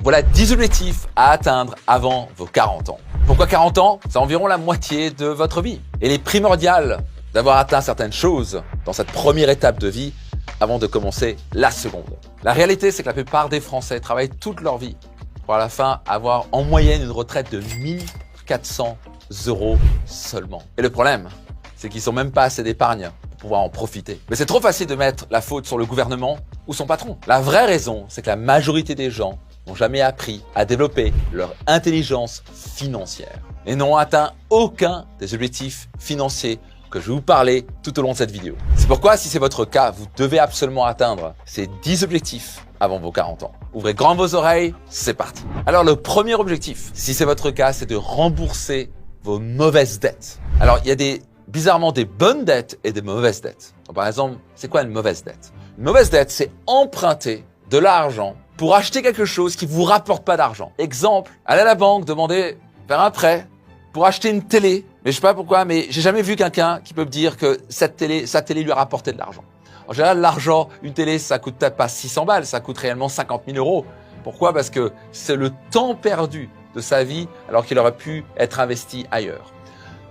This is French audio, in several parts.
Voilà 10 objectifs à atteindre avant vos 40 ans. Pourquoi 40 ans? C'est environ la moitié de votre vie. Et il est primordial d'avoir atteint certaines choses dans cette première étape de vie avant de commencer la seconde. La réalité, c'est que la plupart des Français travaillent toute leur vie pour à la fin avoir en moyenne une retraite de 1400 € seulement. Et le problème, c'est qu'ils n'ont même pas assez d'épargne pour pouvoir en profiter. Mais c'est trop facile de mettre la faute sur le gouvernement ou son patron. La vraie raison, c'est que la majorité des gens n'ont jamais appris à développer leur intelligence financière et n'ont atteint aucun des objectifs financiers que je vais vous parler tout au long de cette vidéo. C'est pourquoi, si c'est votre cas, vous devez absolument atteindre ces 10 objectifs avant vos 40 ans. Ouvrez grand vos oreilles, c'est parti. Alors le premier objectif, si c'est votre cas, c'est de rembourser vos mauvaises dettes. Alors il y a bizarrement des bonnes dettes et des mauvaises dettes. Donc, par exemple, c'est quoi une mauvaise dette? Une mauvaise dette, c'est emprunter de l'argent pour acheter quelque chose qui vous rapporte pas d'argent. Exemple, aller à la banque, demander, faire un prêt pour acheter une télé. Mais je sais pas pourquoi, mais j'ai jamais vu quelqu'un qui peut me dire que sa télé lui a rapporté de l'argent. En général, l'argent, une télé, ça coûte peut-être pas 600 balles, ça coûte réellement 50 000 €. Pourquoi? Parce que c'est le temps perdu de sa vie alors qu'il aurait pu être investi ailleurs.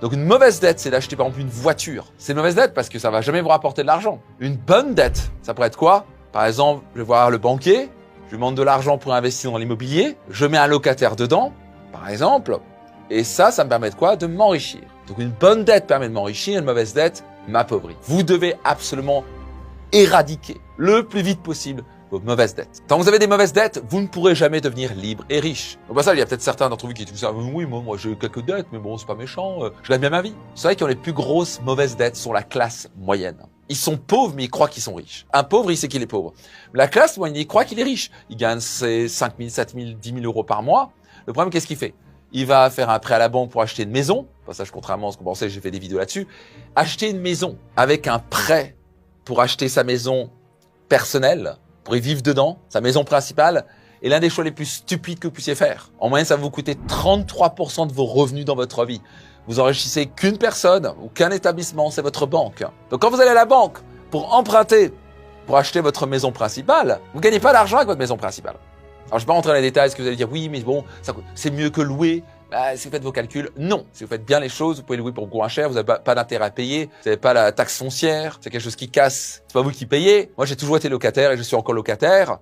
Donc une mauvaise dette, c'est d'acheter par exemple une voiture. C'est une mauvaise dette parce que ça va jamais vous rapporter de l'argent. Une bonne dette, ça pourrait être quoi? Par exemple, je vais voir le banquier, je lui demande de l'argent pour investir dans l'immobilier, je mets un locataire dedans, par exemple, et ça me permet de quoi? De m'enrichir. Donc une bonne dette permet de m'enrichir, une mauvaise dette m'appauvrit. Vous devez absolument éradiquer le plus vite possible vos mauvaises dettes. Tant que vous avez des mauvaises dettes, vous ne pourrez jamais devenir libre et riche. Au passage, il y a peut-être certains d'entre vous qui disent « Oui, moi j'ai quelques dettes, mais bon, c'est pas méchant, je gagne bien ma vie. » C'est vrai qu'ils ont les plus grosses mauvaises dettes sont la classe moyenne. Ils sont pauvres, mais ils croient qu'ils sont riches. Un pauvre, il sait qu'il est pauvre. La classe moyenne, il croit qu'il est riche. Il gagne ses 5 000, 7 000, 10 000 € par mois. Le problème, qu'est-ce qu'il fait? Il va faire un prêt à la banque pour acheter une maison. Au passage, contrairement à ce qu'on pensait, j'ai fait des vidéos là-dessus. Acheter une maison avec un prêt pour acheter sa maison personnelle, pour y vivre dedans, sa maison principale, est l'un des choix les plus stupides que vous puissiez faire. En moyenne, ça va vous coûter 33% de vos revenus dans votre vie. Vous enrichissez qu'une personne ou qu'un établissement, c'est votre banque. Donc quand vous allez à la banque pour emprunter, pour acheter votre maison principale, vous ne gagnez pas d'argent avec votre maison principale. Alors je ne vais pas rentrer dans les détails, est-ce que vous allez dire oui, mais bon, c'est mieux que louer. Si vous faites vos calculs, non. Si vous faites bien les choses, vous pouvez louer pour moins cher, vous n'avez pas d'intérêt à payer, vous n'avez pas la taxe foncière, c'est quelque chose qui casse, c'est pas vous qui payez. Moi, j'ai toujours été locataire et je suis encore locataire,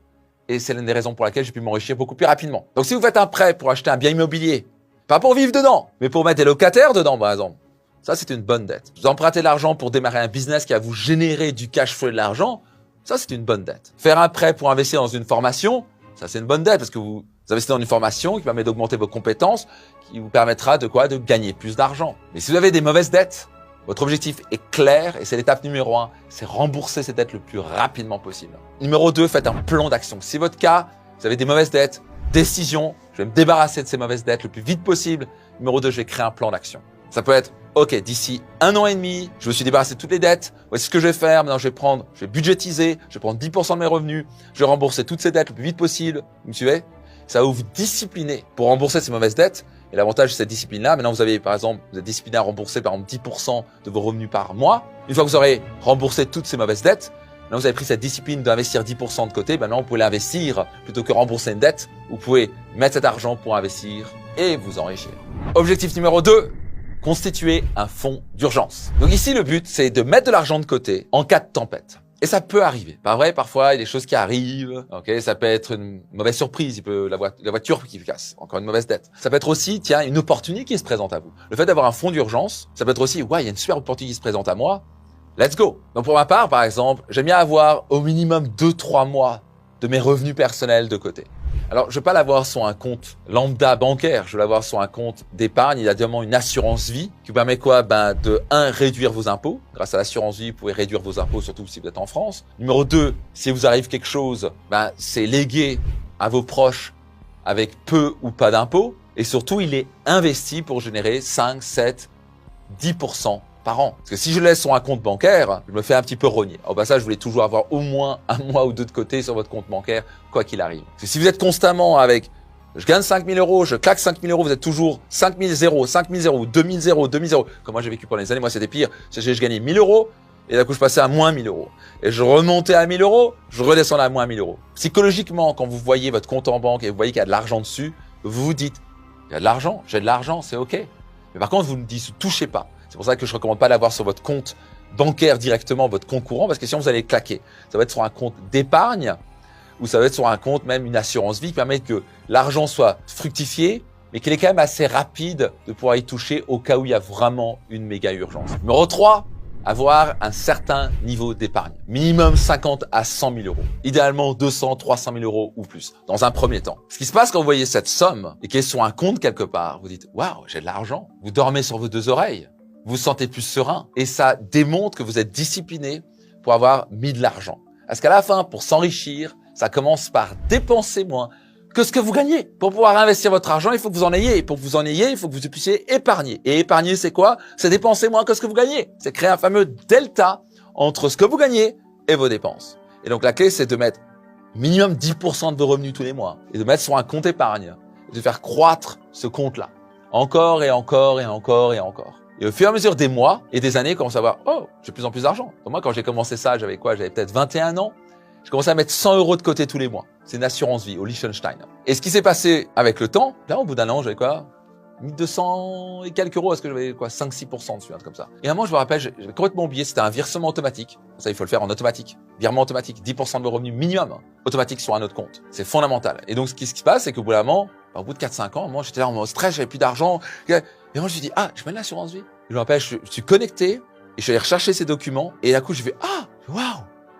et c'est l'une des raisons pour laquelle j'ai pu m'enrichir beaucoup plus rapidement. Donc si vous faites un prêt pour acheter un bien immobilier, pas pour vivre dedans, mais pour mettre des locataires dedans, par exemple, ça c'est une bonne dette. Vous empruntez de l'argent pour démarrer un business qui va vous générer du cash flow et de l'argent, ça c'est une bonne dette. Faire un prêt pour investir dans une formation, ça c'est une bonne dette parce que vous investissez dans une formation qui permet d'augmenter vos compétences, qui vous permettra de quoi? De gagner plus d'argent. Mais si vous avez des mauvaises dettes, votre objectif est clair et c'est l'étape numéro 1, c'est rembourser ces dettes le plus rapidement possible. Numéro 2, faites un plan d'action. Si c'est votre cas, vous avez des mauvaises dettes, décision, je vais me débarrasser de ces mauvaises dettes le plus vite possible. Numéro 2, je vais créer un plan d'action. Ça peut être, ok, d'ici 1 an et demi, je me suis débarrassé de toutes les dettes. Voici ce que je vais faire. Maintenant, je vais budgétiser, je vais prendre 10% de mes revenus, je vais rembourser toutes ces dettes le plus vite possible. Vous me suivez? Ça va vous discipliner pour rembourser ces mauvaises dettes. Et l'avantage de cette discipline-là, maintenant vous avez par exemple, vous êtes discipliné à rembourser par exemple 10% de vos revenus par mois. Une fois que vous aurez remboursé toutes ces mauvaises dettes, maintenant vous avez pris cette discipline d'investir 10% de côté, maintenant vous pouvez l'investir plutôt que rembourser une dette. Vous pouvez mettre cet argent pour investir et vous enrichir. Objectif numéro 2, constituer un fonds d'urgence. Donc ici, le but, c'est de mettre de l'argent de côté en cas de tempête. Et ça peut arriver. Pas vrai, parfois, il y a des choses qui arrivent. Ok, ça peut être une mauvaise surprise. La voiture qui casse. Encore une mauvaise dette. Ça peut être aussi, tiens, une opportunité qui se présente à vous. Le fait d'avoir un fonds d'urgence, ça peut être aussi, ouais, il y a une super opportunité qui se présente à moi. Let's go. Donc pour ma part, par exemple, j'aime bien avoir au minimum 2-3 mois de mes revenus personnels de côté. Alors, je ne vais pas l'avoir sur un compte lambda bancaire, je vais l'avoir sur un compte d'épargne. Il y a également une assurance vie qui vous permet quoi? De 1, réduire vos impôts. Grâce à l'assurance vie, vous pouvez réduire vos impôts, surtout si vous êtes en France. Numéro 2, si vous arrive quelque chose, c'est légué à vos proches avec peu ou pas d'impôts. Et surtout, il est investi pour générer 5, 7, 10% par an. Parce que si je le laisse sur un compte bancaire, je me fais un petit peu rogner. Au passage, vous voulez toujours avoir au moins 1 mois ou 2 de côté sur votre compte bancaire, quoi qu'il arrive. Parce que si vous êtes constamment avec je gagne 5 000 €, je claque 5 000 €, vous êtes toujours 5 000 €, 5 000 €, 2 000 €, 2 000 €. Comme moi j'ai vécu pendant les années, moi c'était pire. Je gagnais 1 000 €, Et d'un coup, je passais à moins 1000 euros. Et je remontais à 1000 euros, je redescendais à moins 1000 euros. Psychologiquement, quand vous voyez votre compte en banque et vous voyez qu'il y a de l'argent dessus, vous vous dites, il y a de l'argent, j'ai de l'argent, c'est OK. Mais par contre, vous ne dites, touchez pas. C'est pour ça que je ne recommande pas d'avoir sur votre compte bancaire directement, votre compte courant, parce que sinon vous allez claquer. Ça va être sur un compte d'épargne ou ça va être sur un compte, même une assurance vie qui permet que l'argent soit fructifié, mais qu'il est quand même assez rapide de pouvoir y toucher au cas où il y a vraiment une méga urgence. Numéro 3, avoir un certain niveau d'épargne. Minimum 50 à 100 000 euros. Idéalement 200, 300 000 euros ou plus, dans un premier temps. Ce qui se passe quand vous voyez cette somme et qu'elle est sur un compte quelque part, vous dites « Waouh, j'ai de l'argent ». Vous dormez sur vos deux oreilles, vous vous sentez plus serein et ça démontre que vous êtes discipliné pour avoir mis de l'argent. Parce qu'à la fin, pour s'enrichir, ça commence par dépenser moins que ce que vous gagnez. Pour pouvoir investir votre argent, il faut que vous en ayez. Et pour que vous en ayez, il faut que vous puissiez épargner. Et épargner, c'est quoi? C'est dépenser moins que ce que vous gagnez. C'est créer un fameux delta entre ce que vous gagnez et vos dépenses. Et donc, la clé, c'est de mettre minimum 10% de vos revenus tous les mois et de mettre sur un compte épargne et de faire croître ce compte-là. Encore et encore et encore et encore. Et au fur et à mesure des mois et des années, on commence à voir, oh, j'ai de plus en plus d'argent. Moi, quand j'ai commencé ça, j'avais quoi? J'avais peut-être 21 ans. Je commençais à mettre 100 euros de côté tous les mois. C'est une assurance vie au Liechtenstein. Et ce qui s'est passé avec le temps, là, au bout d'un an, j'avais quoi? 1200 et quelques euros. Est-ce que j'avais quoi? 5-6% dessus, un truc comme ça. Et à un moment, je me rappelle, j'avais complètement oublié. C'était un versement automatique. Ça, il faut le faire en automatique. Virement automatique. 10% de vos revenus minimum. Automatique sur un autre compte. C'est fondamental. Et donc, ce qui se passe, c'est qu'au bout d'un moment, au bout de 4-5 ans, moi, j'étais là en mode stress, j'avais plus d'argent. Et moi, je me suis dit, je mets l'assurance vie. Je me rappelle, je suis connecté et je suis allé rechercher ces documents. Et d'un coup, je fais, waouh!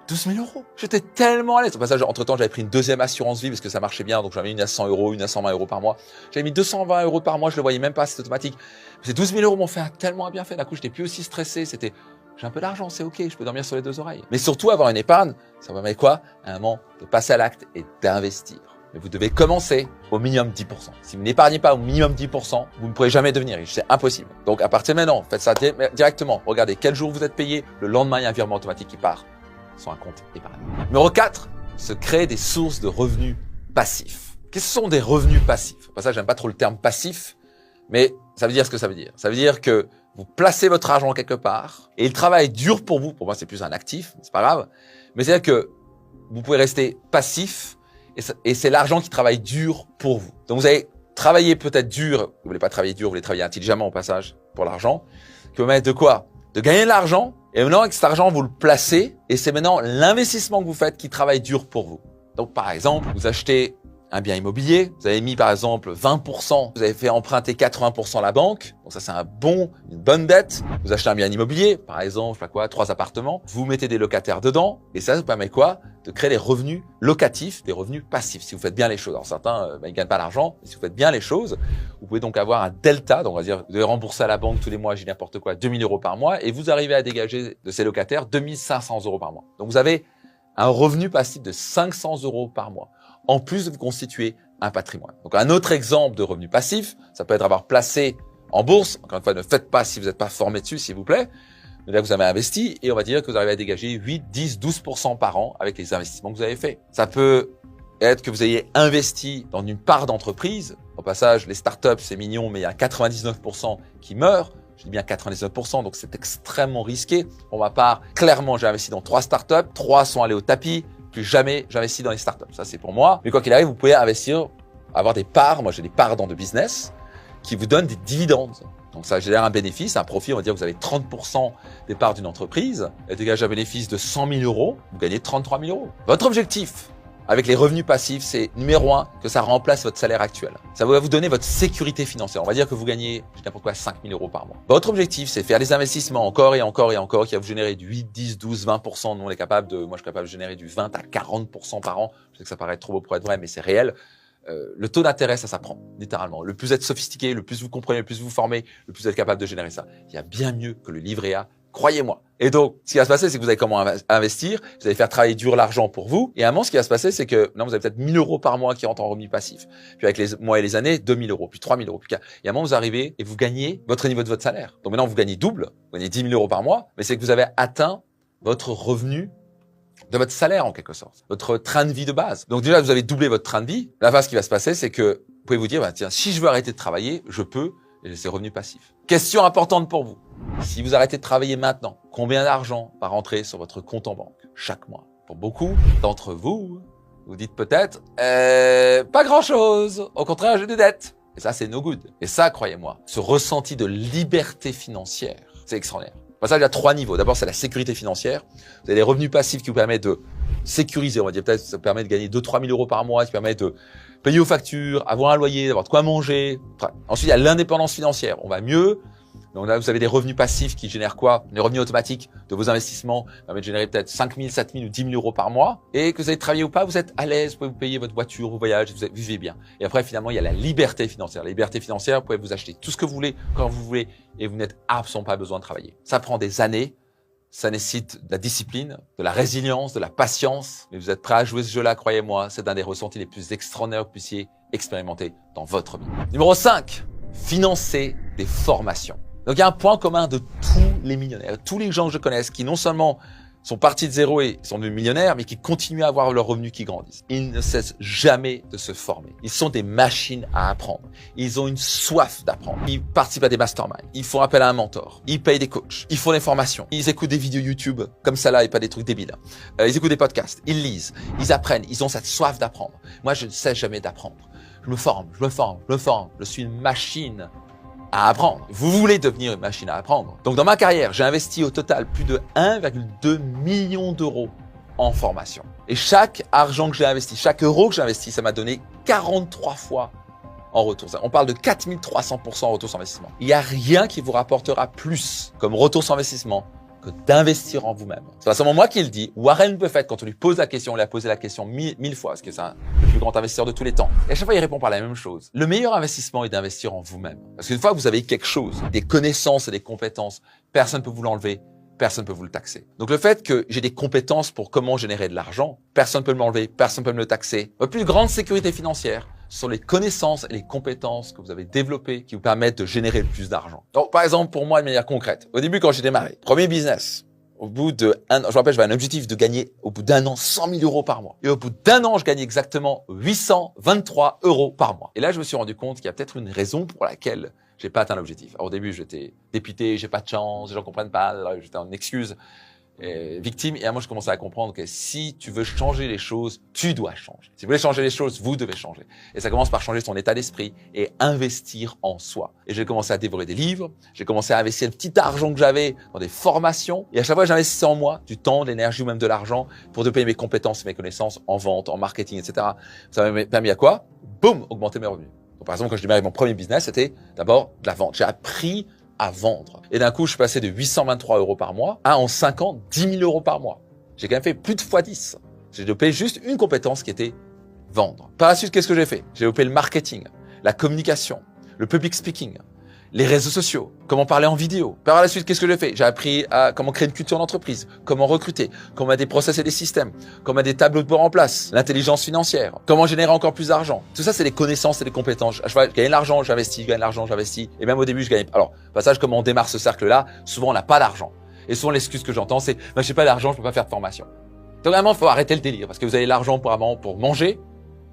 12 000 euros. J'étais tellement à l'aise. Au passage, entre-temps, j'avais pris une deuxième assurance vie parce que ça marchait bien. Donc, j'avais une à 100 euros, une à 120 euros par mois. J'avais mis 220 euros par mois. Je le voyais même pas. C'était automatique. Ces 12 000 euros m'ont fait tellement bien fait. D'un coup, j'étais plus aussi stressé. C'était, j'ai un peu d'argent, c'est OK. Je peux dormir sur les deux oreilles. Mais surtout, avoir une épargne, ça permet quoi? À un moment, de passer à l'acte et d'investir. Mais vous devez commencer au minimum 10%. Si vous n'épargnez pas au minimum 10%, vous ne pourrez jamais devenir riche. C'est impossible. Donc, à partir de maintenant, faites ça directement. Regardez quel jour vous êtes payé. Le lendemain, il y a un virement automatique qui part sur un compte épargne. Numéro 4, se créer des sources de revenus passifs. Qu'est-ce que sont des revenus passifs? Pour ça, j'aime pas trop le terme passif, mais ça veut dire ce que ça veut dire. Ça veut dire que vous placez votre argent quelque part et il travaille dur pour vous. Pour moi, c'est plus un actif, c'est pas grave. Mais c'est-à-dire que vous pouvez rester passif et c'est l'argent qui travaille dur pour vous. Donc, vous allez travailler peut-être dur. Vous voulez pas travailler dur, vous voulez travailler intelligemment au passage pour l'argent. Qui vous permet de quoi? De gagner de l'argent. Et maintenant, avec cet argent, vous le placez et c'est maintenant l'investissement que vous faites qui travaille dur pour vous. Donc, par exemple, vous achetez un bien immobilier, vous avez mis par exemple 20%, vous avez fait emprunter 80% à la banque, donc ça c'est une bonne dette. Vous achetez un bien immobilier, par exemple, je sais pas quoi, 3 appartements, vous mettez des locataires dedans et ça vous permet quoi? De créer des revenus locatifs, des revenus passifs, si vous faites bien les choses. Alors certains, ils gagnent pas d'argent, mais si vous faites bien les choses, vous pouvez donc avoir un delta, donc on va dire, vous devez rembourser à la banque tous les mois, j'ai n'importe quoi, 2000 euros par mois et vous arrivez à dégager de ces locataires 2500 euros par mois. Donc vous avez un revenu passif de 500 euros par mois, en plus de vous constituer un patrimoine. Donc, un autre exemple de revenu passif, ça peut être avoir placé en bourse. Encore une fois, ne faites pas si vous n'êtes pas formé dessus, s'il vous plaît. Mais là, vous avez investi et on va dire que vous arrivez à dégager 8, 10, 12% par an avec les investissements que vous avez faits. Ça peut être que vous ayez investi dans une part d'entreprise. Au passage, les startups, c'est mignon, mais il y a 99% qui meurent. Je dis bien 99%, donc c'est extrêmement risqué. Pour ma part, clairement, j'ai investi dans 3 startups. 3 sont allés au tapis. Plus jamais j'investis dans les startups. Ça, c'est pour moi. Mais quoi qu'il arrive, vous pouvez investir, avoir des parts. Moi, j'ai des parts dans de business qui vous donnent des dividendes. Donc, ça génère un bénéfice, un profit. On va dire que vous avez 30% des parts d'une entreprise. Elle dégage un bénéfice de 100 000 euros. Vous gagnez 33 000 euros. Votre objectif avec les revenus passifs, c'est numéro 1, que ça remplace votre salaire actuel. Ça va vous donner votre sécurité financière. On va dire que vous gagnez, je sais n'importe quoi, 5 000 euros par mois. Votre objectif, c'est faire des investissements encore et encore et encore qui va vous générer du 8, 10, 12, 20%. Nous, on est capable moi, je suis capable de générer du 20 à 40% par an. Je sais que ça paraît trop beau pour être vrai, mais c'est réel. Le taux d'intérêt, ça s'apprend, littéralement. Le plus vous êtes sophistiqué, le plus vous comprenez, le plus vous formez, le plus vous êtes capable de générer ça. Il y a bien mieux que le livret A. Croyez-moi. Et donc, ce qui va se passer, c'est que vous allez comment investir, vous allez faire travailler dur l'argent pour vous. Et à un moment, ce qui va se passer, c'est que non, vous avez peut-être 1 000 euros par mois qui rentrent en revenu passif. Puis avec les mois et les années, 2 000 euros, puis 3 000 euros. Puis, et à un moment, vous arrivez et vous gagnez votre niveau de votre salaire. Donc maintenant, vous gagnez double, vous gagnez 10 000 euros par mois, mais c'est que vous avez atteint votre revenu de votre salaire en quelque sorte, votre train de vie de base. Donc déjà, vous avez doublé votre train de vie. La phase qui va se passer, c'est que vous pouvez vous dire, tiens, si je veux arrêter de travailler, je peux. et ces revenus passifs. Question importante pour vous. Si vous arrêtez de travailler maintenant, combien d'argent va rentrer sur votre compte en banque chaque mois? Pour beaucoup d'entre vous, vous dites peut-être pas grand-chose. Au contraire, j'ai des dettes. Et ça, c'est no good. Et ça, croyez-moi, ce ressenti de liberté financière, c'est extraordinaire. Ça, il y a 3 niveaux. D'abord, c'est la sécurité financière. Vous avez des revenus passifs qui vous permettent de sécuriser, on va dire. Peut-être ça vous permet de gagner 2-3 000 euros par mois, qui permet de payer aux factures, avoir un loyer, d'avoir de quoi manger. Enfin, ensuite, il y a l'indépendance financière. On va mieux. Donc là, vous avez des revenus passifs qui génèrent quoi? Les revenus automatiques de vos investissements permettent de générer peut-être 5 000, 7 000 ou 10 000 euros par mois. Et que vous allez travailler ou pas, vous êtes à l'aise, vous pouvez vous payer votre voiture, vos voyages, vous vivez bien. Et après, finalement, il y a la liberté financière. La liberté financière, vous pouvez vous acheter tout ce que vous voulez, quand vous voulez, et vous n'êtes absolument pas besoin de travailler. Ça prend des années. Ça nécessite de la discipline, de la résilience, de la patience. Mais vous êtes prêt à jouer ce jeu-là, croyez-moi. C'est un des ressentis les plus extraordinaires que vous puissiez expérimenter dans votre vie. Numéro 5, financer des formations. Donc, il y a un point commun de tous les millionnaires, tous les gens que je connaisse qui non seulement sont partis de zéro et sont devenus millionnaires, mais qui continuent à avoir leurs revenus qui grandissent. Ils ne cessent jamais de se former. Ils sont des machines à apprendre. Ils ont une soif d'apprendre. Ils participent à des masterminds. Ils font appel à un mentor. Ils payent des coachs. Ils font des formations. Ils écoutent des vidéos YouTube comme ça là et pas des trucs débiles. Ils écoutent des podcasts. Ils lisent. Ils apprennent. Ils ont cette soif d'apprendre. Moi, je ne cesse jamais d'apprendre. Je me forme. Je suis une machine à apprendre. Vous voulez devenir une machine à apprendre. Donc, dans ma carrière, j'ai investi au total plus de 1,2 million d'euros en formation. Et chaque argent que j'ai investi, chaque euro que j'ai investi, ça m'a donné 43 fois en retour. On parle de 4300% en retour sur investissement. Il n'y a rien qui vous rapportera plus comme retour sur investissement que d'investir en vous-même. C'est seulement moi qui le dis. Warren Buffett, quand on lui pose la question, on lui a posé la question mille fois, parce que c'est le plus grand investisseur de tous les temps. Et à chaque fois, il répond par la même chose. Le meilleur investissement est d'investir en vous-même. Parce qu'une fois que vous avez quelque chose, des connaissances et des compétences, personne ne peut vous l'enlever, personne ne peut vous le taxer. Donc le fait que j'ai des compétences pour comment générer de l'argent, personne ne peut me l'enlever, personne ne peut me le taxer. Votre plus grande sécurité financière, ce sont les connaissances et les compétences que vous avez développées qui vous permettent de générer le plus d'argent. Donc, par exemple, pour moi, de manière concrète, au début, quand j'ai démarré, premier business, au bout d'un an, je me rappelle, j'avais un objectif de gagner au bout d'un an 100 000 euros par mois. Et au bout d'un an, je gagnais exactement 823 euros par mois. Et là, je me suis rendu compte qu'il y a peut-être une raison pour laquelle j'ai pas atteint l'objectif. Alors, au début, j'étais dépité, j'ai pas de chance, les gens comprennent pas, j'étais en excuse. Victime. Et à moi, je commençais à comprendre que si tu veux changer les choses, tu dois changer. Si vous voulez changer les choses, vous devez changer. Et ça commence par changer son état d'esprit et investir en soi. Et j'ai commencé à dévorer des livres. J'ai commencé à investir le petit argent que j'avais dans des formations. Et à chaque fois, j'investissais en moi du temps, de l'énergie ou même de l'argent pour développer mes compétences, mes connaissances en vente, en marketing, etc. Ça m'a permis à quoi? Boum, augmenter mes revenus. Donc, par exemple, quand je démarrais mon premier business, c'était d'abord de la vente. J'ai appris à vendre. Et d'un coup, je suis passé de 823 euros par mois à, en 5 ans, 10 000 euros par mois. J'ai quand même fait plus de x10. J'ai développé juste une compétence qui était vendre. Par la suite, qu'est-ce que j'ai fait? J'ai développé le marketing, la communication, le public speaking, les réseaux sociaux, comment parler en vidéo. Par la suite, qu'est-ce que j'ai fait? J'ai appris à comment créer une culture d'entreprise, comment recruter, comment mettre des process et des systèmes, comment mettre des tableaux de bord en place, l'intelligence financière, comment générer encore plus d'argent. Tout ça, c'est des connaissances et des compétences. Je gagne de l'argent, j'investis, je gagne de l'argent, j'investis. Et même au début, je gagne. Alors, passage, comment on démarre ce cercle-là? Souvent, on n'a pas d'argent. Et souvent, l'excuse que j'entends, c'est, j'ai pas d'argent, je peux pas faire de formation. Donc, vraiment, il faut arrêter le délire parce que vous avez l'argent pour manger.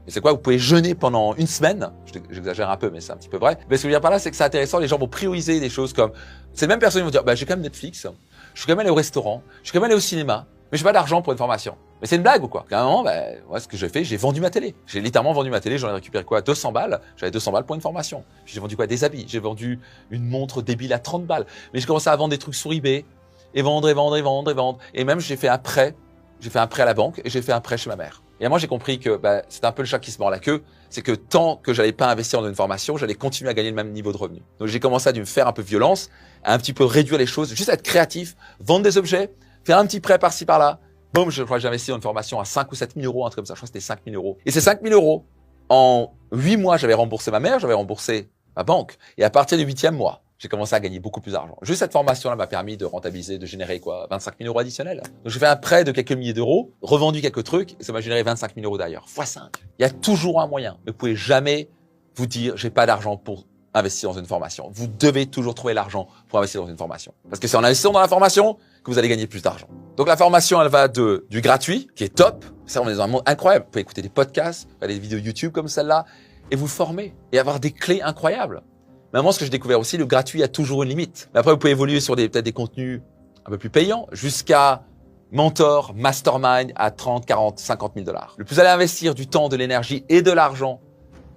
Et c'est quoi? Vous pouvez jeûner pendant une semaine. J'exagère un peu, mais c'est un petit peu vrai. Mais ce que je veux dire par là, c'est que c'est intéressant. Les gens vont prioriser des choses comme, ces mêmes personnes vont dire, j'ai quand même Netflix. Je suis quand même allé au restaurant. Je suis quand même allé au cinéma. Mais j'ai pas d'argent pour une formation. Mais c'est une blague ou quoi? À un moment, moi, ce que j'ai fait, j'ai vendu ma télé. J'ai littéralement vendu ma télé. J'en ai récupéré quoi? 200 balles. J'avais 200 balles pour une formation. Puis j'ai vendu quoi? Des habits. J'ai vendu une montre débile à 30 balles. Mais j'ai commencé à vendre des trucs sur eBay. Et vendre. Et même, j'ai fait un prêt. J'ai fait un prêt à la banque et j'ai fait un prêt chez ma mère. Et moi, j'ai compris que c'est un peu le chat qui se mord la queue. C'est que tant que j'allais pas investir dans une formation, j'allais continuer à gagner le même niveau de revenu. Donc, j'ai commencé à me faire un peu violence, à un petit peu réduire les choses, juste à être créatif, vendre des objets, faire un petit prêt par-ci par-là. Boum, je crois que j'ai investi dans une formation à 5 ou 7 000 euros, un truc comme ça. Je crois que c'était 5 000 euros. Et ces 5 000 euros, en 8 mois, j'avais remboursé ma mère, j'avais remboursé ma banque. Et à partir du 8e mois, j'ai commencé à gagner beaucoup plus d'argent. Juste cette formation-là m'a permis de rentabiliser, de générer 25 000 euros additionnels. Donc j'ai fait un prêt de quelques milliers d'euros, revendu quelques trucs, et ça m'a généré 25 000 euros d'ailleurs, x5. Il y a toujours un moyen. Mais vous pouvez jamais vous dire, j'ai pas d'argent pour investir dans une formation. Vous devez toujours trouver l'argent pour investir dans une formation. Parce que c'est en investissant dans la formation que vous allez gagner plus d'argent. Donc la formation, elle va du gratuit, qui est top. Ça, on est dans un monde incroyable. Vous pouvez écouter des podcasts, faire des vidéos YouTube comme celle-là, et vous former, et avoir des clés incroyables. Maintenant, ce que j'ai découvert aussi, le gratuit a toujours une limite. Mais après, vous pouvez évoluer sur peut-être des contenus un peu plus payants, jusqu'à mentor, mastermind à 30, 40, 50 000 $. Le plus vous allez investir du temps, de l'énergie et de l'argent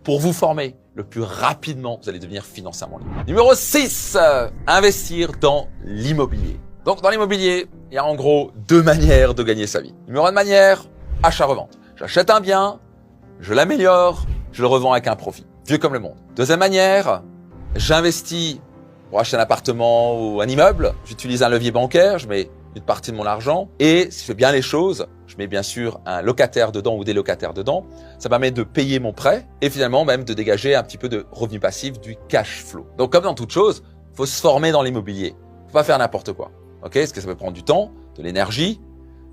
pour vous former, le plus rapidement vous allez devenir financièrement libre. Numéro 6, investir dans l'immobilier. Donc, dans l'immobilier, il y a en gros 2 manières de gagner sa vie. Numéro 1 manière, achat-revente. J'achète un bien, je l'améliore, je le revends avec un profit. Vieux comme le monde. Deuxième manière, j'investis pour acheter un appartement ou un immeuble. J'utilise un levier bancaire, je mets une partie de mon argent et si je fais bien les choses, je mets bien sûr un locataire dedans ou des locataires dedans. Ça permet de payer mon prêt et finalement même de dégager un petit peu de revenu passif, du cash flow. Donc comme dans toute chose, il faut se former dans l'immobilier. Faut pas faire n'importe quoi. Ok, parce que ça peut prendre du temps, de l'énergie.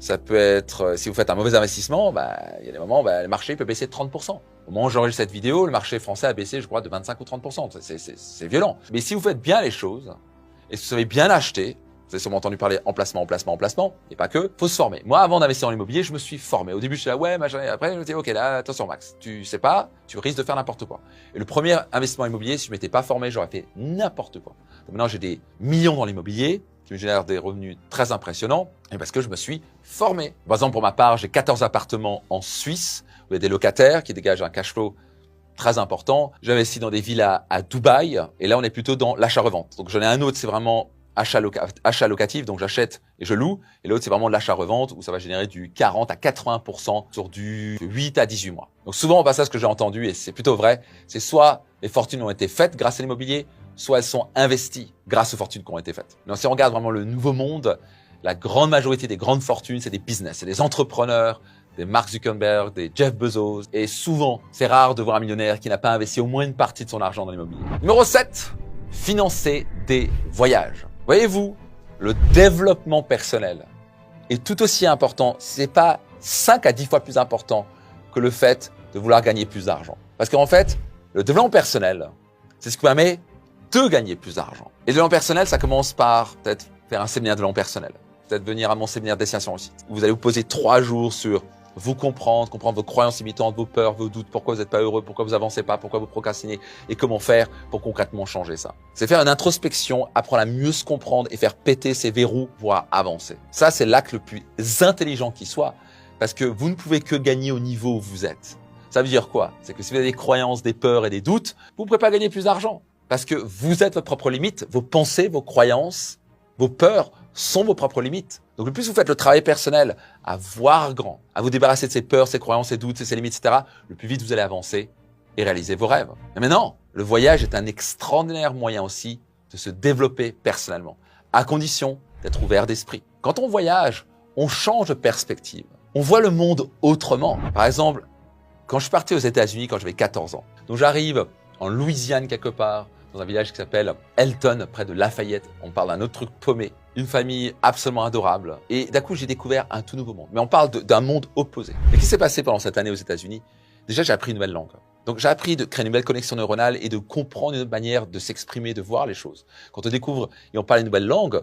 Ça peut être, si vous faites un mauvais investissement, il y a des moments, le marché peut baisser de 30%. Au moment où j'enregistre cette vidéo, le marché français a baissé, je crois, de 25 ou 30%. C'est violent. Mais si vous faites bien les choses et si vous savez bien acheter, vous avez sûrement entendu parler emplacement, et pas que, faut se former. Moi, avant d'investir dans l'immobilier, je me suis formé. Au début, je suis là, ouais, machin. Après, je me dis, ok, là, attention, Max, tu sais pas, tu risques de faire n'importe quoi. Et le premier investissement immobilier, si je m'étais pas formé, j'aurais fait n'importe quoi. Donc maintenant, j'ai des millions dans l'immobilier, qui me génère des revenus très impressionnants, et parce que je me suis formé. Par exemple, pour ma part, j'ai 14 appartements en Suisse, où il y a des locataires qui dégagent un cash flow très important. J'investis dans des villas à Dubaï, et là, on est plutôt dans l'achat-revente. Donc, j'en ai un autre, c'est vraiment achat locatif, donc j'achète et je loue, et l'autre, c'est vraiment de l'achat-revente, où ça va générer du 40 à 80% sur du 8 à 18 mois. Donc, souvent, au passage, ce que j'ai entendu, et c'est plutôt vrai, c'est soit les fortunes ont été faites grâce à l'immobilier, soit elles sont investies grâce aux fortunes qui ont été faites. Donc, si on regarde vraiment le nouveau monde, la grande majorité des grandes fortunes, c'est des business, c'est des entrepreneurs, des Mark Zuckerberg, des Jeff Bezos. Et souvent, c'est rare de voir un millionnaire qui n'a pas investi au moins une partie de son argent dans l'immobilier. Numéro 7, financer des voyages. Voyez-vous, le développement personnel est tout aussi important, si ce n'est pas 5 à 10 fois plus important que le fait de vouloir gagner plus d'argent. Parce qu'en fait, le développement personnel, c'est ce qui permet de gagner plus d'argent. Et le développement personnel, ça commence par peut-être faire un séminaire de développement personnel. Peut-être venir à mon séminaire Destination Réussite. Vous allez vous poser 3 jours sur vous comprendre vos croyances limitantes, vos peurs, vos doutes, pourquoi vous n'êtes pas heureux, pourquoi vous avancez pas, pourquoi vous procrastinez et comment faire pour concrètement changer ça. C'est faire une introspection, apprendre à mieux se comprendre et faire péter ses verrous pour avancer. Ça, c'est l'acte le plus intelligent qui soit parce que vous ne pouvez que gagner au niveau où vous êtes. Ça veut dire quoi? C'est que si vous avez des croyances, des peurs et des doutes, vous ne pourrez pas gagner plus d'argent. Parce que vous êtes votre propre limite, vos pensées, vos croyances, vos peurs sont vos propres limites. Donc le plus vous faites le travail personnel à voir grand, à vous débarrasser de ces peurs, ces croyances, ces doutes, ces limites, etc., le plus vite vous allez avancer et réaliser vos rêves. Et maintenant, le voyage est un extraordinaire moyen aussi de se développer personnellement, à condition d'être ouvert d'esprit. Quand on voyage, on change de perspective. On voit le monde autrement. Par exemple, quand je suis parti aux États-Unis quand j'avais 14 ans, donc j'arrive en Louisiane quelque part, dans un village qui s'appelle Elton, près de Lafayette. On parle d'un autre truc paumé, une famille absolument adorable. Et d'un coup, j'ai découvert un tout nouveau monde. Mais on parle d'un monde opposé. Et qu'est-ce qui s'est passé pendant cette année aux États-Unis? Déjà, j'ai appris une nouvelle langue. Donc, j'ai appris de créer une nouvelle connexion neuronale et de comprendre une autre manière de s'exprimer, de voir les choses. Quand on découvre et on parle une nouvelle langue,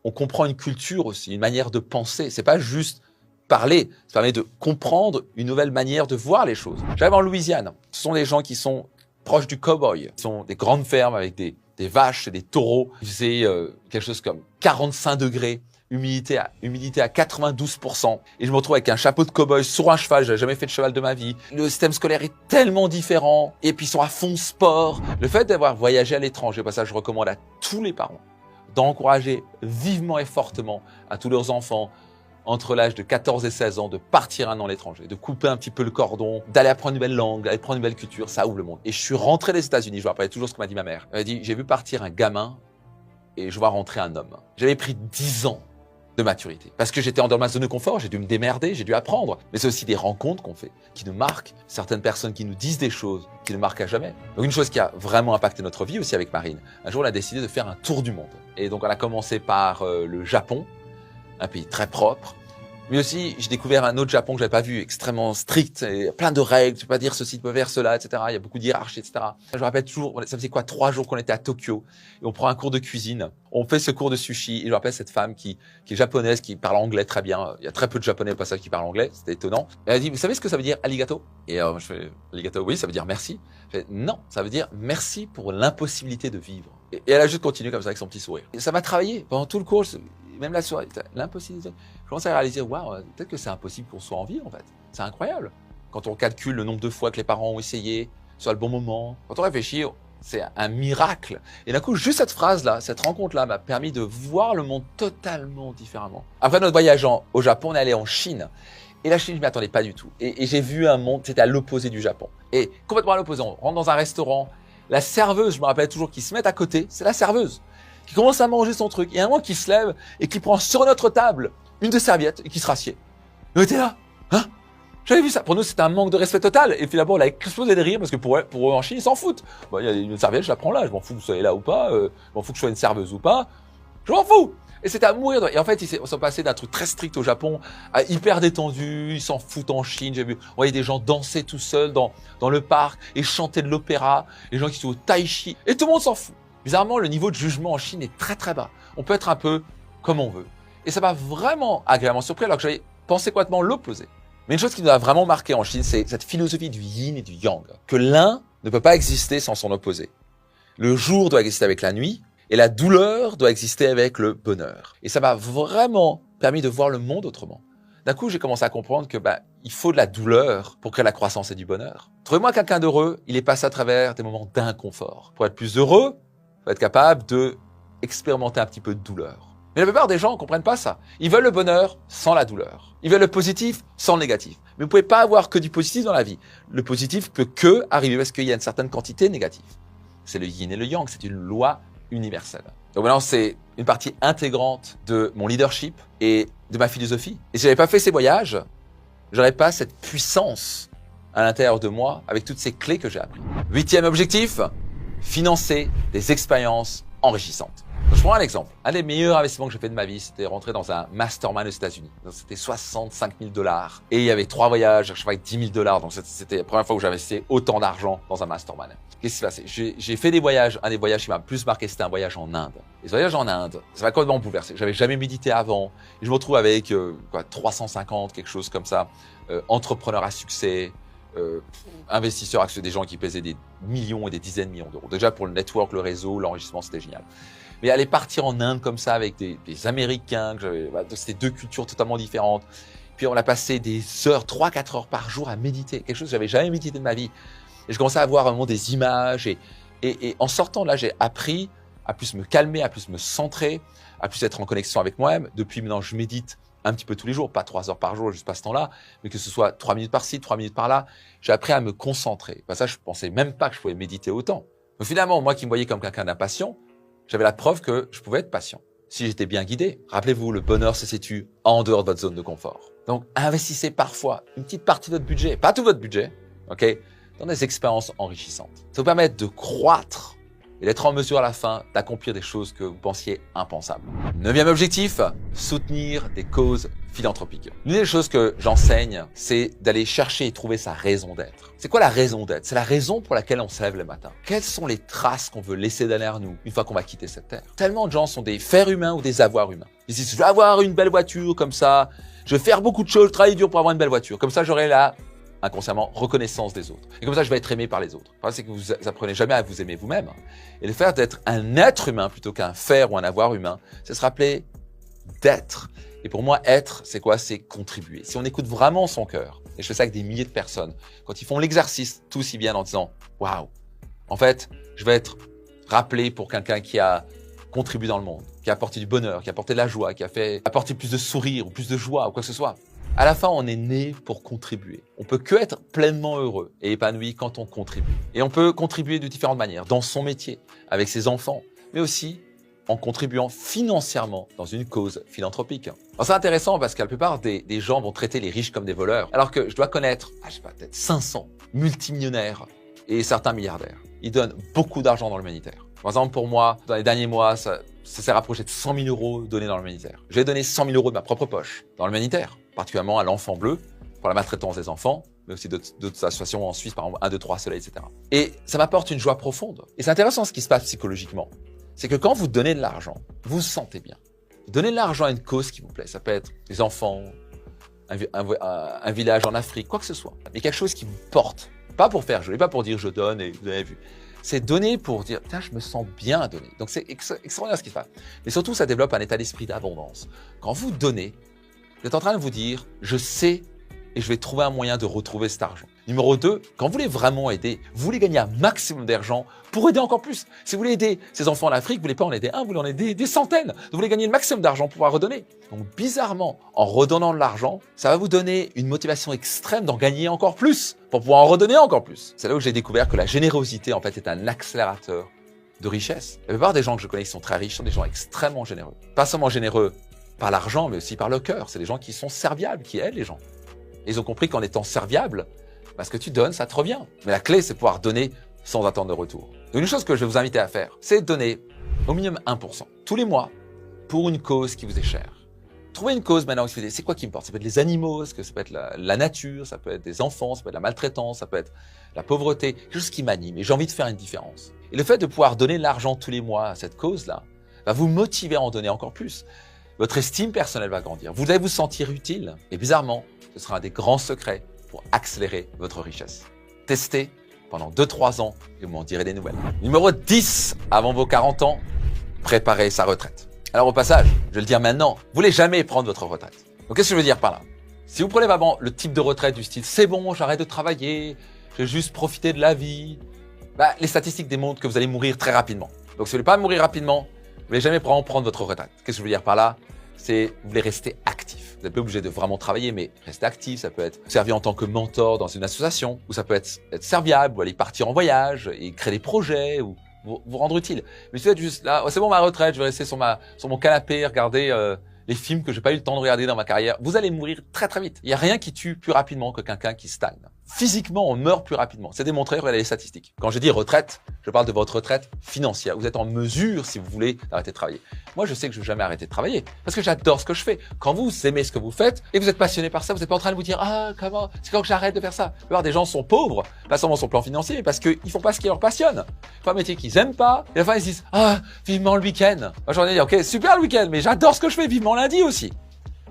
on comprend une culture aussi, une manière de penser. C'est pas juste parler, ça permet de comprendre une nouvelle manière de voir les choses. J'arrive en Louisiane. Ce sont des gens qui sont proches du cow-boy. Ce sont des grandes fermes avec des vaches et des taureaux. Il faisait quelque chose comme 45 degrés, humidité à 92%. Et je me retrouve avec un chapeau de cow-boy sur un cheval. J'avais jamais fait de cheval de ma vie. Le système scolaire est tellement différent. Et puis ils sont à fond sport. Le fait d'avoir voyagé à l'étranger, ça je recommande à tous les parents d'encourager vivement et fortement à tous leurs enfants entre l'âge de 14 et 16 ans, de partir un an à l'étranger, de couper un petit peu le cordon, d'aller apprendre une nouvelle langue, d'aller prendre une nouvelle culture, ça ouvre le monde. Et je suis rentré des États-Unis, je me rappelle toujours ce que m'a dit ma mère. Elle m'a dit, j'ai vu partir un gamin et je vois rentrer un homme. J'avais pris 10 ans de maturité. Parce que j'étais dans ma zone de confort, j'ai dû me démerder, j'ai dû apprendre. Mais c'est aussi des rencontres qu'on fait, qui nous marquent, certaines personnes qui nous disent des choses qui ne marquent à jamais. Donc une chose qui a vraiment impacté notre vie aussi avec Marine, un jour on a décidé de faire un tour du monde. Et donc on a commencé par le Japon, un pays très propre, Mais aussi, j'ai découvert un autre Japon que j'avais pas vu, extrêmement strict, et plein de règles, tu peux pas dire ceci, tu peux faire cela, etc. Il y a beaucoup de hiérarchie, etc. Je me rappelle toujours, ça faisait quoi, 3 jours qu'on était à Tokyo, et on prend un cours de cuisine, on fait ce cours de sushi, et je me rappelle cette femme qui est japonaise, qui parle anglais très bien. Il y a très peu de japonais au passage qui parlent anglais, c'était étonnant. Et elle a dit, vous savez ce que ça veut dire, arigato? Et je fais, arigato, oui, ça veut dire merci. Je fais, non, ça veut dire merci pour l'impossibilité de vivre. Et elle a juste continué comme ça avec son petit sourire. Et ça m'a travaillé pendant tout le cours, même la soirée, l'impossibilité. Je commençais à réaliser, waouh, peut-être que c'est impossible qu'on soit en vie, en fait. C'est incroyable. Quand on calcule le nombre de fois que les parents ont essayé, soit le bon moment, quand on réfléchit, c'est un miracle. Et d'un coup, juste cette phrase-là, cette rencontre-là m'a permis de voir le monde totalement différemment. Après notre voyage au Japon, on est allé en Chine. Et la Chine, je m'y attendais pas du tout. Et j'ai vu un monde, c'était à l'opposé du Japon. Et complètement à l'opposé. On rentre dans un restaurant. La serveuse, je me rappelle toujours, qui se met à côté, c'est la serveuse, qui commence à manger son truc. Et un moment qui se lève et qui prend sur notre table une des serviettes et qui se rassied. On était là, hein? J'avais vu ça. Pour nous, c'était un manque de respect total. Et puis d'abord, on a explosé de rire parce que pour eux en Chine, ils s'en foutent. Bon, il y a une serviette, je la prends là. Je m'en fous que vous soyez là ou pas. Je m'en fous que je sois une serveuse ou pas. Je m'en fous. Et c'était à mourir de rire. Et en fait, ils sont passés d'un truc très strict au Japon à hyper détendu. Ils s'en foutent en Chine. J'ai vu, on voyait des gens danser tout seuls dans le parc et chanter de l'opéra. Les gens qui sont au tai chi. Et tout le monde s'en fout. Bizarrement, le niveau de jugement en Chine est très très bas. On peut être un peu comme on veut. Et ça m'a vraiment agréablement surpris alors que j'avais pensé complètement l'opposé. Mais une chose qui nous a vraiment marqué en Chine, c'est cette philosophie du yin et du yang. Que l'un ne peut pas exister sans son opposé. Le jour doit exister avec la nuit et la douleur doit exister avec le bonheur. Et ça m'a vraiment permis de voir le monde autrement. D'un coup, j'ai commencé à comprendre que il faut de la douleur pour créer la croissance et du bonheur. Trouvez-moi quelqu'un d'heureux, il est passé à travers des moments d'inconfort. Pour être plus heureux, il faut être capable de expérimenter un petit peu de douleur. Mais la plupart des gens ne comprennent pas ça. Ils veulent le bonheur sans la douleur. Ils veulent le positif sans le négatif. Mais vous ne pouvez pas avoir que du positif dans la vie. Le positif peut que arriver parce qu'il y a une certaine quantité négative. C'est le yin et le yang, c'est une loi universelle. Donc maintenant, c'est une partie intégrante de mon leadership et de ma philosophie. Et si je n'avais pas fait ces voyages, je n'aurais pas cette puissance à l'intérieur de moi avec toutes ces clés que j'ai apprises. 8e objectif, financer des expériences enrichissantes. Je prends un exemple. Un des meilleurs investissements que j'ai fait de ma vie, c'était rentrer dans un mastermind aux États-Unis. Donc, c'était 65 000 $. Et il y avait 3 voyages, je avec 10 000 $. Donc, c'était la première fois où j'investissais autant d'argent dans un mastermind. Qu'est-ce qui s'est passé? J'ai fait des voyages. Un des voyages qui m'a le plus marqué, c'était un voyage en Inde. Et ce voyage en Inde, ça m'a complètement bouleversé. J'avais jamais médité avant. Et je me retrouve avec 350, quelque chose comme ça. Entrepreneurs à succès. Investisseurs actionnés, des gens qui pesaient des millions et des dizaines de millions d'euros. Déjà, pour le network, le réseau, l'enrichissement, c'était génial. Mais aller partir en Inde comme ça avec des Américains, c'était 2 cultures totalement différentes. Puis on a passé des heures, 3-4 heures par jour à méditer, quelque chose que j'avais jamais médité de ma vie. Et je commençais à voir vraiment des images et en sortant de là, j'ai appris à plus me calmer, à plus me centrer, à plus être en connexion avec moi-même. Depuis maintenant, je médite un petit peu tous les jours, pas 3 heures par jour, juste pas ce temps-là, mais que ce soit 3 minutes par-ci, 3 minutes par-là. J'ai appris à me concentrer. Ça, je pensais même pas que je pouvais méditer autant. Mais finalement, moi qui me voyais comme quelqu'un d'impatient, j'avais la preuve que je pouvais être patient. Si j'étais bien guidé, rappelez-vous, le bonheur se situe en dehors de votre zone de confort. Donc, investissez parfois une petite partie de votre budget, pas tout votre budget, ok, dans des expériences enrichissantes. Ça vous permet de croître et d'être en mesure à la fin d'accomplir des choses que vous pensiez impensables. 9e objectif, soutenir des causes philanthropiques. L'une des choses que j'enseigne, c'est d'aller chercher et trouver sa raison d'être. C'est quoi la raison d'être? C'est la raison pour laquelle on se lève le matin. Quelles sont les traces qu'on veut laisser derrière nous une fois qu'on va quitter cette terre? Tellement de gens sont des fers humains ou des avoirs humains. Ils disent, je vais avoir une belle voiture comme ça, je vais faire beaucoup de choses, je travaille dur pour avoir une belle voiture. Comme ça, j'aurai la inconsciemment reconnaissance des autres. Et comme ça, je vais être aimé par les autres. Le problème, c'est que vous apprenez jamais à vous aimer vous-même. Et le fait d'être un être humain plutôt qu'un faire ou un avoir humain, c'est se rappeler d'être. Et pour moi, être, c'est quoi? C'est contribuer. Si on écoute vraiment son cœur, et je fais ça avec des milliers de personnes, quand ils font l'exercice, tous y viennent en disant « Waouh, en fait, je vais être rappelé pour quelqu'un qui a contribué dans le monde, qui a apporté du bonheur, qui a apporté de la joie, qui a apporté plus de sourire ou plus de joie ou quoi que ce soit. » À la fin, on est né pour contribuer. On peut que être pleinement heureux et épanoui quand on contribue. Et on peut contribuer de différentes manières, dans son métier, avec ses enfants, mais aussi en contribuant financièrement dans une cause philanthropique. C'est intéressant parce que la plupart des gens vont traiter les riches comme des voleurs, alors que je dois connaître, peut-être 500 multimillionnaires et certains milliardaires. Ils donnent beaucoup d'argent dans l'humanitaire. Par exemple, pour moi, dans les derniers mois, ça s'est rapproché de 100 000 € donnés dans l'humanitaire. J'ai donné 100 000 € de ma propre poche dans l'humanitaire. particulièrement à l'enfant bleu, pour la maltraitance des enfants, mais aussi d'autres associations en Suisse, par exemple 1, 2, 3 Soleil, etc. Et ça m'apporte une joie profonde. Et c'est intéressant ce qui se passe psychologiquement. C'est que quand vous donnez de l'argent, vous vous sentez bien. Vous donnez de l'argent à une cause qui vous plaît. Ça peut être les enfants, un village en Afrique, quoi que ce soit. Mais quelque chose qui vous porte. Pas pour faire joli, pas pour dire je donne et vous avez vu. C'est donner pour dire, tiens, je me sens bien à donner. Donc c'est extraordinaire ce qui se passe. Mais surtout, ça développe un état d'esprit d'abondance. Quand vous donnez, vous êtes en train de vous dire, je sais et je vais trouver un moyen de retrouver cet argent. Numéro 2, quand vous voulez vraiment aider, vous voulez gagner un maximum d'argent pour aider encore plus. Si vous voulez aider ces enfants en Afrique, vous voulez pas en aider un, vous voulez en aider des centaines. Vous voulez gagner le maximum d'argent pour pouvoir redonner. Donc bizarrement, en redonnant de l'argent, ça va vous donner une motivation extrême d'en gagner encore plus, pour pouvoir en redonner encore plus. C'est là où j'ai découvert que la générosité, en fait, est un accélérateur de richesse. La plupart des gens que je connais qui sont très riches sont des gens extrêmement généreux. Pas seulement généreux par l'argent, mais aussi par le cœur. C'est des gens qui sont serviables, qui aident les gens. Et ils ont compris qu'en étant serviable, ce que tu donnes, ça te revient. Mais la clé, c'est pouvoir donner sans attendre de retour. Donc une chose que je vais vous inviter à faire, c'est de donner au minimum 1% tous les mois pour une cause qui vous est chère. Trouvez une cause maintenant, c'est quoi qui me porte? Ça peut être les animaux, ça peut être la nature, ça peut être des enfants, ça peut être la maltraitance, ça peut être la pauvreté, quelque chose qui m'anime et j'ai envie de faire une différence. Et le fait de pouvoir donner de l'argent tous les mois à cette cause-là va vous motiver à en donner encore plus. Votre estime personnelle va grandir. Vous allez vous sentir utile. Et bizarrement, ce sera un des grands secrets pour accélérer votre richesse. Testez pendant 2-3 ans et vous m'en direz des nouvelles. Numéro 10, avant vos 40 ans, préparez sa retraite. Alors au passage, je vais le dire maintenant, vous voulez jamais prendre votre retraite. Donc qu'est-ce que je veux dire par là? Si vous prenez vraiment le type de retraite du style « c'est bon, j'arrête de travailler, je vais juste profiter de la vie », les statistiques démontrent que vous allez mourir très rapidement. Donc si vous ne voulez pas mourir rapidement, vous ne voulez jamais prendre votre retraite. Qu'est-ce que je veux dire par là? C'est vous voulez rester actif. Vous n'êtes pas obligé de vraiment travailler, mais rester actif, ça peut être servir en tant que mentor dans une association, ou ça peut être serviable, ou aller partir en voyage et créer des projets, ou vous rendre utile. Mais si vous êtes juste là, oh, c'est bon ma retraite, je vais rester sur mon canapé, regarder les films que j'ai pas eu le temps de regarder dans ma carrière, vous allez mourir très très vite. Il n'y a rien qui tue plus rapidement que quelqu'un qui stagne. Physiquement, on meurt plus rapidement. C'est démontré, regardez les statistiques. Quand je dis retraite, je parle de votre retraite financière. Vous êtes en mesure, si vous voulez, d'arrêter de travailler. Moi, je sais que je ne vais jamais arrêter de travailler parce que j'adore ce que je fais. Quand vous aimez ce que vous faites et vous êtes passionné par ça, vous n'êtes pas en train de vous dire « Ah, comment, c'est quand que j'arrête de faire ça ?» La plupart des gens sont pauvres, pas seulement sur le plan financier, mais parce qu'ils font pas ce qui leur passionne. Ils font un métier qu'ils aiment pas et à la fin, ils se disent « Ah, vivement le week-end !» Moi, j'en ai dit « Ok, super le week-end, mais j'adore ce que je fais, vivement lundi aussi !»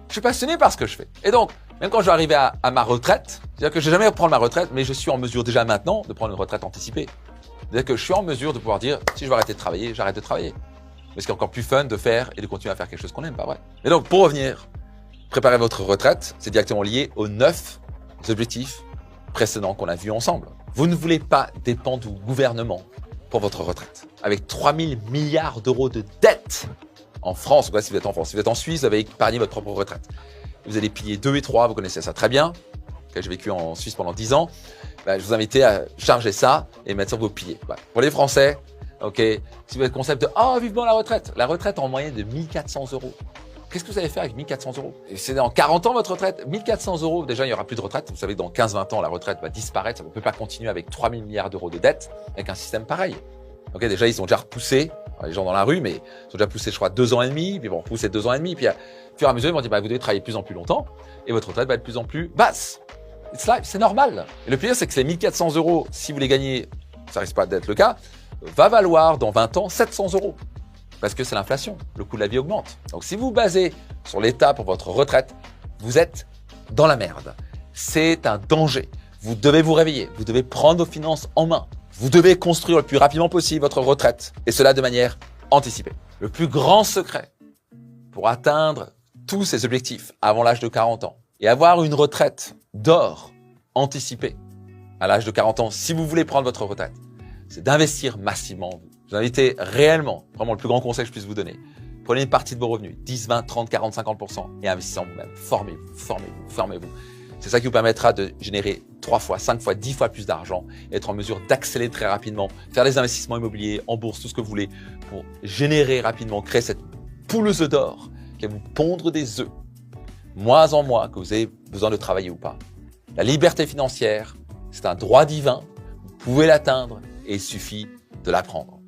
Je suis passionné par ce que je fais. Et donc, même quand je vais arriver à ma retraite, c'est-à-dire que je ne vais jamais prendre ma retraite, mais je suis en mesure déjà maintenant de prendre une retraite anticipée. C'est-à-dire que je suis en mesure de pouvoir dire, si je veux arrêter de travailler, j'arrête de travailler. Mais ce qui est encore plus fun de faire et de continuer à faire quelque chose qu'on aime, pas vrai? Et donc, pour revenir, préparer votre retraite, c'est directement lié aux 9 objectifs précédents qu'on a vus ensemble. Vous ne voulez pas dépendre du gouvernement pour votre retraite. Avec 3 000 milliards d'euros de dettes en France, si vous êtes en France, si vous êtes en Suisse, vous avez épargné votre propre retraite. Vous allez piliers 2 et 3, vous connaissez ça très bien. J'ai vécu en Suisse pendant 10 ans. Je vous invite à charger ça et mettre sur vos piliers. Pour les Français, ok, si vous avez le concept de « Ah, vivement la retraite en moyenne de 1 400 euros. Qu'est-ce que vous allez faire avec 1 400 euros? Et c'est dans 40 ans votre retraite, 1 400 euros. Déjà, il n'y aura plus de retraite. Vous savez, dans 15-20 ans, la retraite va disparaître. Ça ne peut pas continuer avec 3 000 milliards d'euros de dettes avec un système pareil. Ok, déjà, ils ont déjà repoussé, les gens dans la rue, mais ils ont déjà poussé, je crois, 2 ans et demi, puis ils vont repousser 2 ans et demi, puis au fur et à mesure, ils vont dire, vous devez travailler de plus en plus longtemps, et votre retraite va être de plus en plus basse. C'est normal. Et le pire, c'est que les 1 400 euros, si vous les gagnez, ça risque pas d'être le cas, va valoir dans 20 ans 700 euros. Parce que c'est l'inflation, le coût de la vie augmente. Donc si vous vous basez sur l'État pour votre retraite, vous êtes dans la merde. C'est un danger. Vous devez vous réveiller, vous devez prendre vos finances en main. Vous devez construire le plus rapidement possible votre retraite, et cela de manière anticipée. Le plus grand secret pour atteindre tous ces objectifs avant l'âge de 40 ans et avoir une retraite d'or anticipée à l'âge de 40 ans, si vous voulez prendre votre retraite, c'est d'investir massivement en vous. Je vous invite réellement, vraiment le plus grand conseil que je puisse vous donner, prenez une partie de vos revenus, 10, 20, 30, 40, 50% et investissez en vous-même. Formez-vous, formez-vous, formez-vous. C'est ça qui vous permettra de générer 3 fois, 5 fois, 10 fois plus d'argent et être en mesure d'accélérer très rapidement, faire des investissements immobiliers, en bourse, tout ce que vous voulez, pour générer rapidement, créer cette pouleuse d'or qui va vous pondre des œufs, mois en mois, que vous avez besoin de travailler ou pas. La liberté financière, c'est un droit divin, vous pouvez l'atteindre et il suffit de l'apprendre.